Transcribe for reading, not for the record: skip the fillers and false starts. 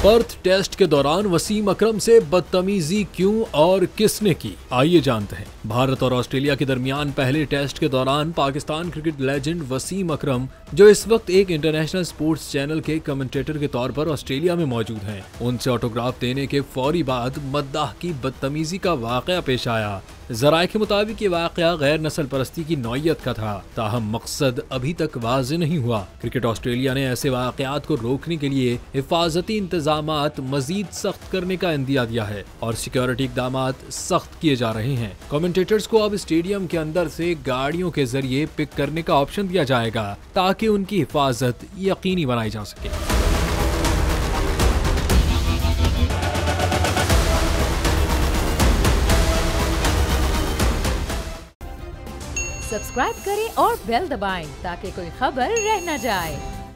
Perth test के दौरान वसीम अकरम से बदतमीजी क्यों और किसने की, आइए जानते हैं। भारत और ऑस्ट्रेलिया के दरमियान पहले टेस्ट के दौरान पाकिस्तान क्रिकेट लेजेंड वसीम अकरम, जो इस वक्त एक इंटरनेशनल स्पोर्ट्स चैनल के कमेंटेटर के तौर पर ऑस्ट्रेलिया में मौजूद हैं, उनसे ऑटोग्राफ देने के फौरी बाद मद्दाह की बदतमीजी का वाकया पेश आया। जराये के मुताबिक ये वाकया गैर नस्ल परस्ती की नौयत का था, ताहम मकसद अभी तक वाज़ेह नहीं हुआ। क्रिकेट ऑस्ट्रेलिया ने ऐसे वाकयात को रोकने के लिए हिफाजती इंतजामात मजीद सख्त करने का इंदिया दिया है और सिक्योरिटी इक़दामात सख्त किए जा रहे हैं। कमेंटेटर्स को अब स्टेडियम के अंदर से गाड़ियों के जरिए पिक करने का ऑप्शन दिया जाएगा ताकि उनकी हिफाजत यकीनी बनाई जा सके। सब्सक्राइब करें और बेल दबाएं ताकि कोई खबर रह न जाए।